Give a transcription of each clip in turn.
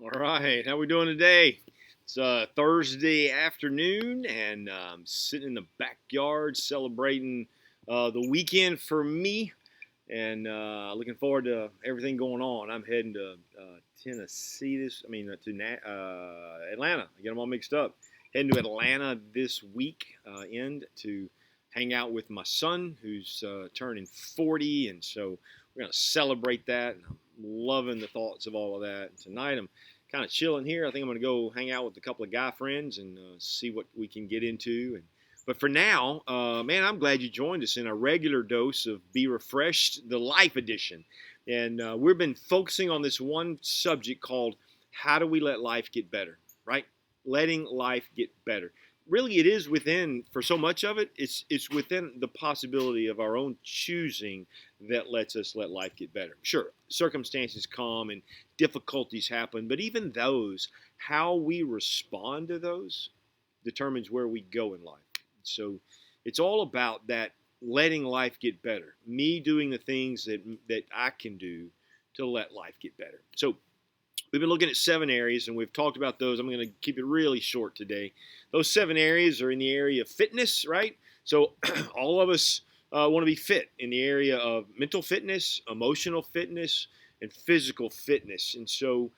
All right, how we doing today? It's Thursday afternoon, and I'm sitting in the backyard celebrating the weekend for me, and looking forward to everything going on. I'm heading to Tennessee to Atlanta. I get them all mixed up. Heading to Atlanta this week end to hang out with my son, who's turning 40, and so we're gonna celebrate that. And I'm loving the thoughts of all of that. And tonight I'm kind of chilling here. I think I'm going to go hang out with a couple of guy friends and see what we can get into. But for now, man, I'm glad you joined us in a regular dose of Be Refreshed, the Life Edition. And we've been focusing on this one subject called how do we let life get better, right? Letting life get better. Really, it is within, for so much of it, it's within the possibility of our own choosing that lets us let life get better. Sure, circumstances come and difficulties happen, but even those, how we respond to those determines where we go in life. So it's all about that letting life get better. Me doing the things that I can do to let life get better. So we've been looking at 7 areas, and we've talked about those. I'm going to keep it really short today. Those 7 areas are in the area of fitness, right? So all of us want to be fit in the area of mental fitness, emotional fitness, and physical fitness. And so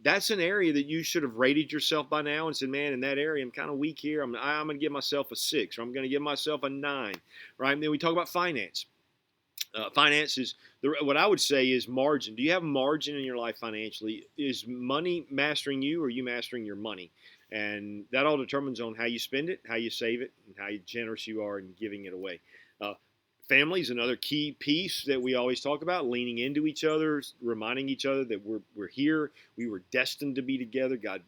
that's an area that you should have rated yourself by now and said, man, in that area, I'm kind of weak here. I'm going to give myself a 6, or I'm going to give myself a 9, right? And then we talk about finance. Finance is what I would say is margin. Do you have margin in your life financially? Is money mastering you, or are you mastering your money? And that all determines on how you spend it, how you save it, and how generous you are in giving it away. Uh, Family is another key piece that we always talk about, leaning into each other, reminding each other that we're here. We were destined to be together. God,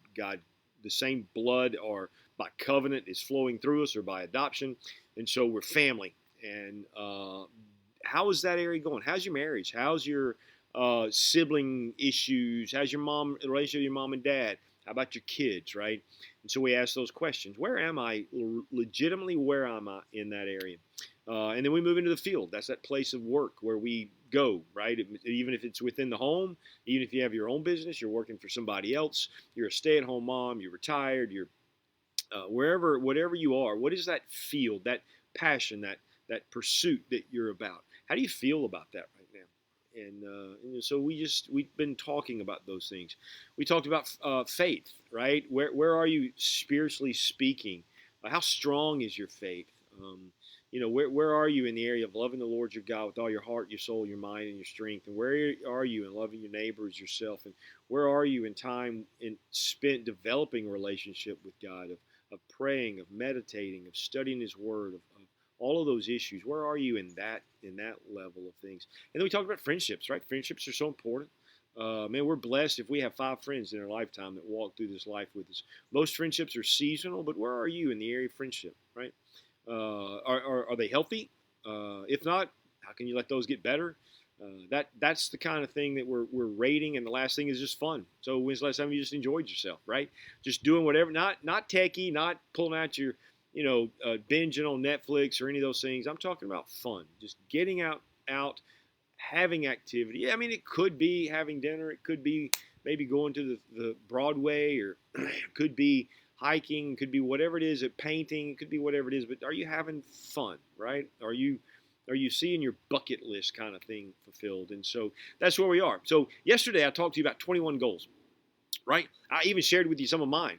the same blood or by covenant is flowing through us, or by adoption, and so we're family. And how is that area going? How's your marriage? How's your sibling issues? How's your mom relationship with your mom and dad? How about your kids, right? And so we ask those questions. Where am I legitimately? Where am I in that area? And then we move into the field. That's that place of work where we go, right? Even if it's within the home, even if you have your own business, you're working for somebody else, you're a stay-at-home mom, you're retired, you're whatever you are. What is that field, that passion, that pursuit that you're about? How do you feel about that right now? And so we've been talking about those things. We talked about faith, right? Where are you spiritually speaking? How strong is your faith? Where are you in the area of loving the Lord your God with all your heart, your soul, your mind, and your strength? And where are you in loving your neighbor as yourself? And where are you in time spent developing a relationship with God, of praying, of meditating, of studying His Word, of all of those issues? Where are you in that level of things? And then we talked about friendships, right? Friendships are so important. Man, we're blessed if we have 5 friends in our lifetime that walk through this life with us. Most friendships are seasonal, but where are you in the area of friendship, right? Are they healthy? If not, how can you let those get better? That's the kind of thing that we're rating. And the last thing is just fun. So when's the last time you just enjoyed yourself, right? Just doing whatever, not techie, not pulling out your binging on Netflix or any of those things. I'm talking about fun, just getting out, having activity. Yeah, I mean, it could be having dinner. It could be maybe going to the Broadway, or it could be hiking, could be whatever it is, painting, it could be whatever it is, but are you having fun, right? Are you seeing your bucket list kind of thing fulfilled? And so that's where we are. So yesterday I talked to you about 21 goals, right? I even shared with you some of mine,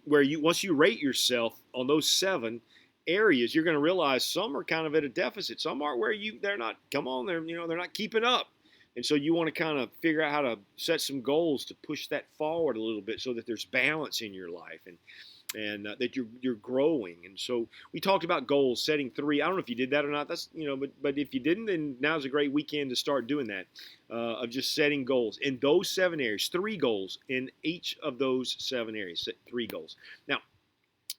where once you rate yourself on those 7 areas, you're going to realize some are kind of at a deficit. Some aren't where they're not. Come on, they're not keeping up. And so you want to kind of figure out how to set some goals to push that forward a little bit, so that there's balance in your life, and that you're growing. And so we talked about goals, setting 3. I don't know if you did that or not. That's but if you didn't, then now's a great weekend to start doing that, of just setting goals in those 7 areas. 3 goals in each of those 7 areas. Set 3 goals. Now,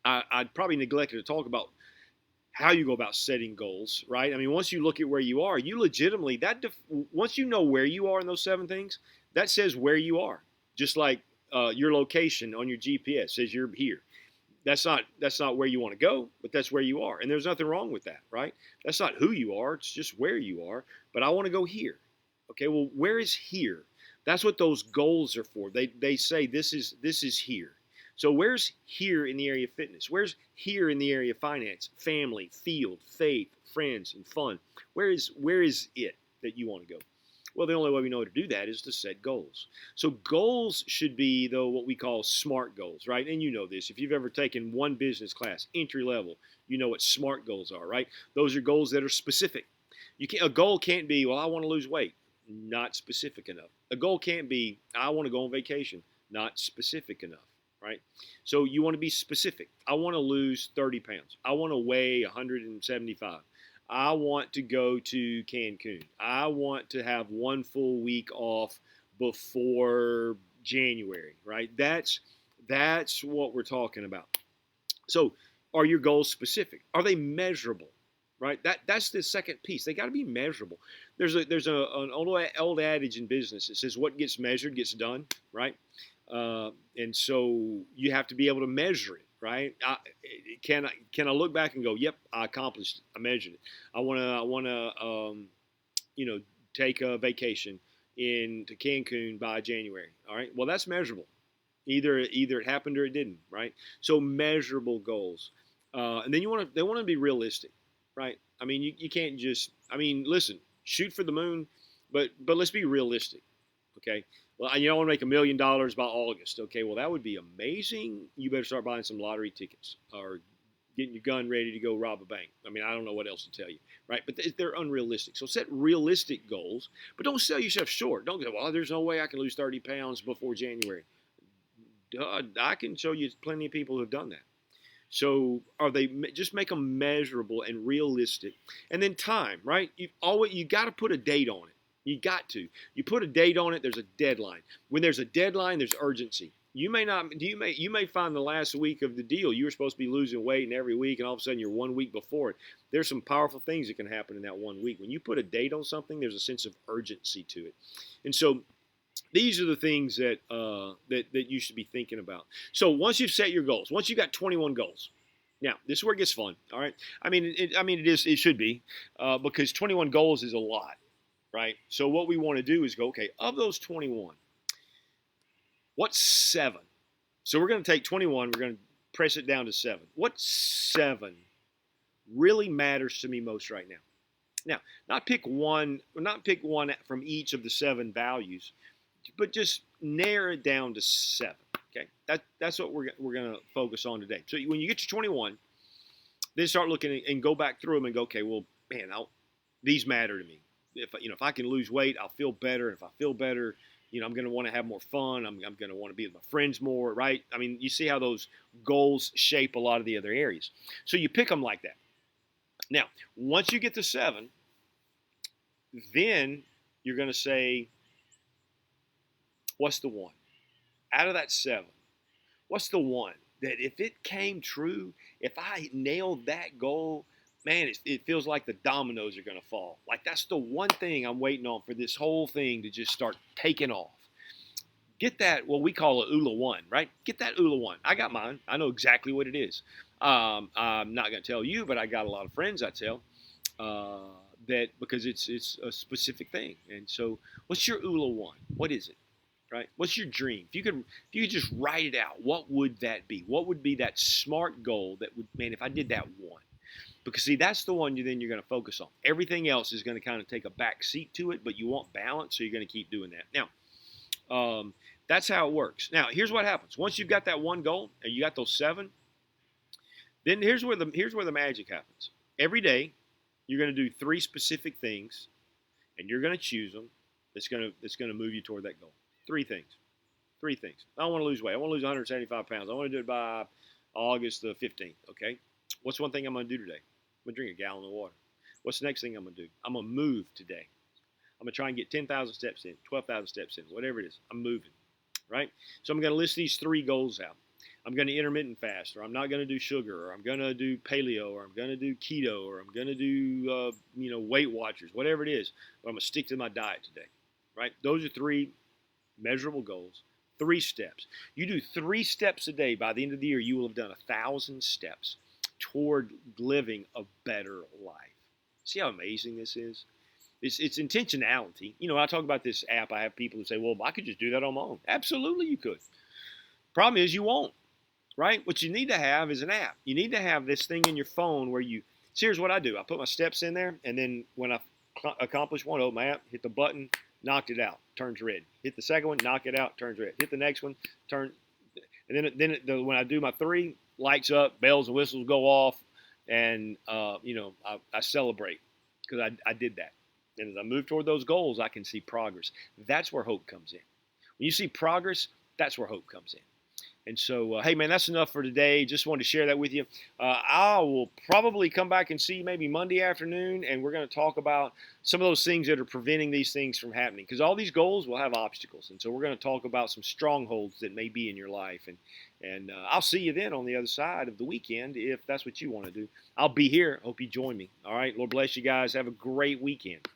I'd probably neglected to talk about how you go about setting goals, right? I mean, once you look at where you are, you legitimately once you know where you are in those 7 things, that says where you are. Just like your location on your GPS says you're here. That's not where you want to go, but that's where you are, and there's nothing wrong with that, right? That's not who you are; it's just where you are. But I want to go here. Okay, well, where is here? That's what those goals are for. They say this is here. So where's here in the area of fitness? Where's here in the area of finance, family, field, faith, friends, and fun? Where is it that you want to go? Well, the only way we know to do that is to set goals. So goals should be, though, what we call SMART goals, right? And you know this. If you've ever taken one business class, entry level, you know what SMART goals are, right? Those are goals that are specific. A goal can't be, well, I want to lose weight. Not specific enough. A goal can't be, I want to go on vacation. Not specific enough, right? So you want to be specific. I want to lose 30 pounds. I want to weigh 175. I want to go to Cancun. I want to have one full week off before January, right? That's what we're talking about. So are your goals specific? Are they measurable? Right? That's the second piece. They got to be measurable. There's an old adage in business that says what gets measured gets done, right? And so you have to be able to measure it, right? Can I look back and go, yep, I accomplished it. I measured it. I want to take a vacation to Cancun by January. All right. Well, that's measurable. Either it happened or it didn't, right? So measurable goals, and then they want to be realistic. Right? I mean, you can't just, listen, shoot for the moon, but let's be realistic, okay? Well, I want to make $1 million by August. Okay, well, that would be amazing. You better start buying some lottery tickets or getting your gun ready to go rob a bank. I don't know what else to tell you, right? But they're unrealistic. So set realistic goals, but don't sell yourself short. Don't go, well, there's no way I can lose 30 pounds before January. I can show you plenty of people who have done that. So just make them measurable and realistic. And then time, right? You got to put a date on it. You got to. You put a date on it, there's a deadline. When there's a deadline, there's urgency. You may find the last week of the deal, you were supposed to be losing weight and every week, and all of a sudden you're 1 week before it. There's some powerful things that can happen in that 1 week. When you put a date on something, there's a sense of urgency to it. And so these are the things that you should be thinking about. So once you've set your goals, once you've got 21 goals, now this is where it gets fun. All right, it should be because 21 goals is a lot, right? So what we want to do is go, okay, of those 21, what's 7? So we're going to take 21, we're going to press it down to 7. What 7 really matters to me most right now? Now, not pick one from each of the 7 values, but just narrow it down to 7. Okay, that's what we're going to focus on today. So when you get to 21, then start looking and go back through them and go, okay, well, man, these matter to me. If I can lose weight, I'll feel better. If I feel better, I'm going to want to have more fun. I'm going to want to be with my friends more, right? You see how those goals shape a lot of the other areas. So you pick them like that. Now, once you get to 7, then you're going to say, what's the one? Out of that 7, what's the one that if it came true, if I nailed that goal, man, it feels like the dominoes are going to fall. Like that's the one thing I'm waiting on for this whole thing to just start taking off. Get that, what we call a ULA 1, right? Get that ULA 1. I got mine. I know exactly what it is. I'm not going to tell you, but I got a lot of friends I tell that because it's a specific thing. And so what's your ULA 1? What is it? Right? What's your dream? If you could just write it out, what would that be? What would be that SMART goal that would, man, if I did that one? Because see, that's the one then you're going to focus on. Everything else is going to kind of take a back seat to it, but you want balance, so you're going to keep doing that. Now, that's how it works. Now, here's what happens. Once you've got that one goal and you got those 7, then here's where the magic happens. Every day, you're going to do 3 specific things, and you're going to choose them. That's going to move you toward that goal. 3 things. I want to lose weight. I want to lose 175 pounds. I want to do it by August the 15th. Okay. What's one thing I'm going to do today? I'm going to drink a gallon of water. What's the next thing I'm going to do? I'm going to move today. I'm going to try and get 10,000 steps in, 12,000 steps in, whatever it is. I'm moving, right? So I'm going to list these 3 goals out. I'm going to intermittent fast, or I'm not going to do sugar, or I'm going to do paleo, or I'm going to do keto, or I'm going to do, Weight Watchers, whatever it is. But I'm going to stick to my diet today, right? Those are 3 measurable goals, 3 steps. You do 3 steps a day. By the end of the year, you will have done 1,000 steps toward living a better life. See how amazing this is? It's intentionality. You know, I talk about this app. I have people who say, "Well, I could just do that on my own." Absolutely, you could. Problem is, you won't. Right? What you need to have is an app. You need to have this thing in your phone where you. So here's what I do. I put my steps in there, and then when I accomplish one, open my app, hit the button, knocked it out, turns red. Hit the second one, knock it out, turns red. Hit the next one, turn. And then when I do my 3, lights up, bells and whistles go off, and I celebrate because I did that. And as I move toward those goals, I can see progress. That's where hope comes in. When you see progress, that's where hope comes in. And so, hey, man, that's enough for today. Just wanted to share that with you. I will probably come back and see you maybe Monday afternoon, and we're going to talk about some of those things that are preventing these things from happening. Because all these goals will have obstacles. And so we're going to talk about some strongholds that may be in your life. And I'll see you then on the other side of the weekend if that's what you want to do. I'll be here. Hope you join me. All right. Lord bless you guys. Have a great weekend.